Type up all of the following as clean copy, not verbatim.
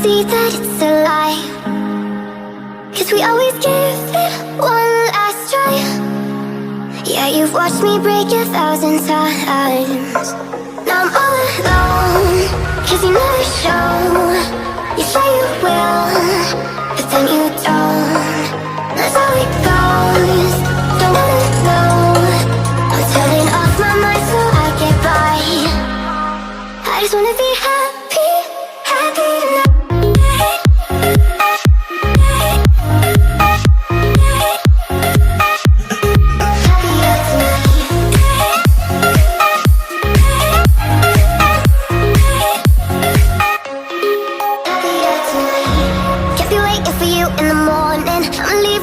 see that it's a lie, 'cause we always give it one last try. Yeah, you've watched me break 1,000 times. Now I'm all alone, 'cause you never show. You say you will, but then you don't. That's how it goes, don't wanna know. I'm turning off my mind so I get by. I just wanna be happy, happy tonight.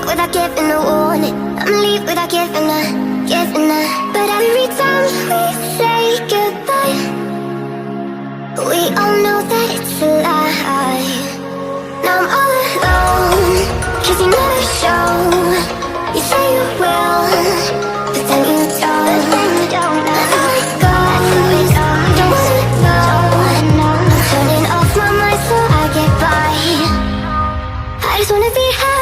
Without giving a warning, I'ma leave without giving a. But every time we say goodbye, we all know that it's a lie. Now I'm all alone, 'cause you never show. You say you will, but then you don't. That's how it goes, don't wanna know. I'm turning off my mind so I get by. I just wanna be happy.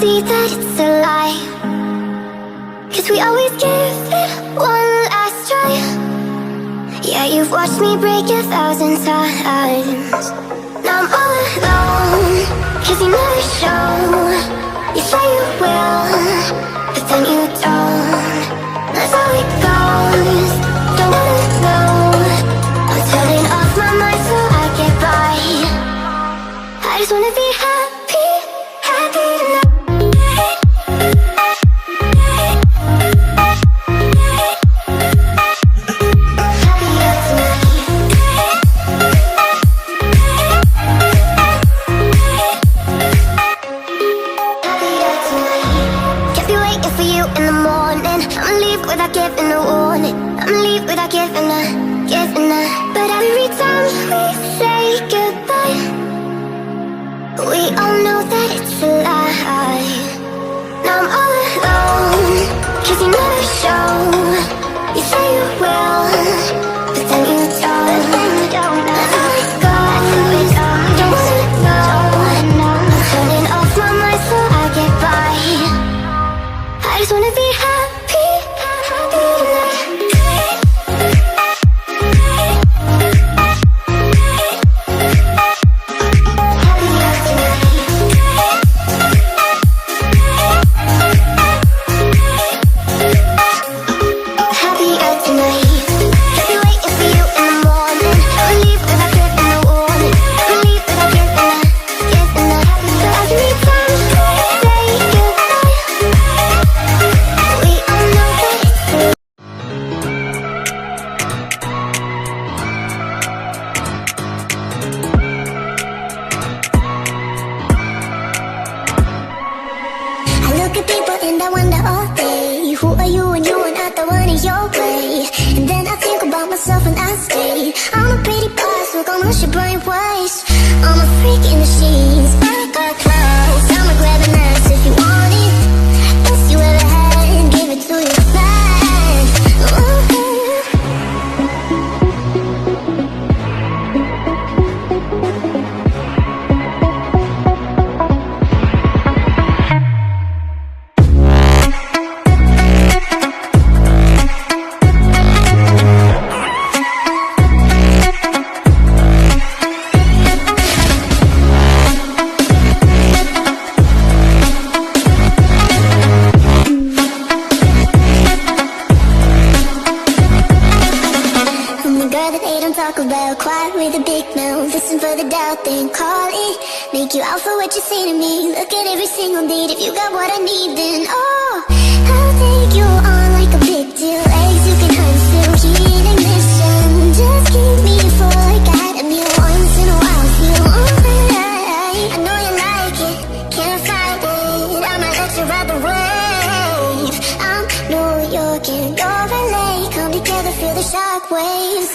See that it's a lie, 'cause we always give it one last try. Yeah, you've watched me break 1,000 times. Now I'm all alone, 'cause you never show. You say you will, but then you don't. That's how it goes, don't wanna know. I'm turning off my mind so I get by. I just wanna be happy, happy tonight. Without giving a warning, I'ma leave without giving a. But every time we say goodbye, we all know that it's a lie. Now I'm all alone, 'cause you never show. You say you will, but then you don't. That's how it goes, don't wanna know. I'm turning off my mind so I get by. I just wanna be happy. And I wonder all day, who are you and you are not the one in your way. And then I think about myself and I stay. I'm a pretty boss, look on your brain waste. I'm a freak in the sheets, I got clothes. I'ma grab an ass if you want it. If you ever had it, give it to your man. Talk about quiet with a big mouth. Listen for the doubt, then call it. take you out for what you say to me. Look at every single date. If you got what I need, then oh, I'll take you on like a big deal. Eggs you can unseal, heat ignition. Just keep me full like I had a meal once in a while. Feel alright. I know you like it, can't fight it. I might let you ride the wave. I'm New York and you're LA. Come together, feel the shock waves.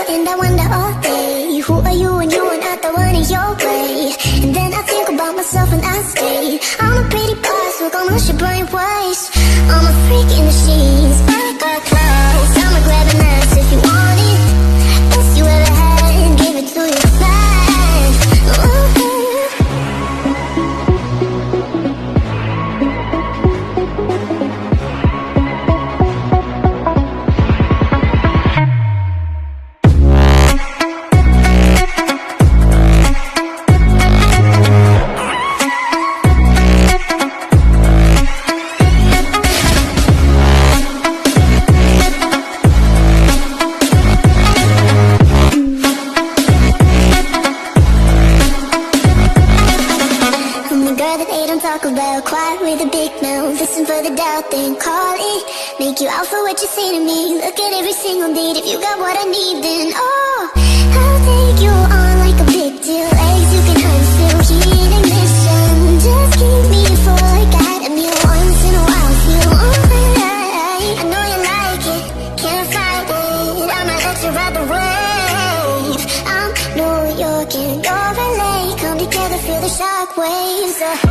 And I wonder all day, who are you and you are not the one in your way. And then I think about myself and I stay. I'm a pretty boss, we're gonna rush your brain waste. I'm a freak in the sheets, back our clothes. I'ma grab an ass if you want it. Best you ever had, and give it to you fast. Talk about quiet with a big mouth. Listen for the doubt, then call it. Make you out for what you say to me. Look at every single date. If you got what I need, then oh, I'll take you on like a big deal. Eggs you can unseal, heat ignition. Just keep me full like I had a meal once in a while. Feel alright. I know you like it, can't fight it. I might let you ride the wave. I'm New York and you're LA. Come together, feel the shock waves.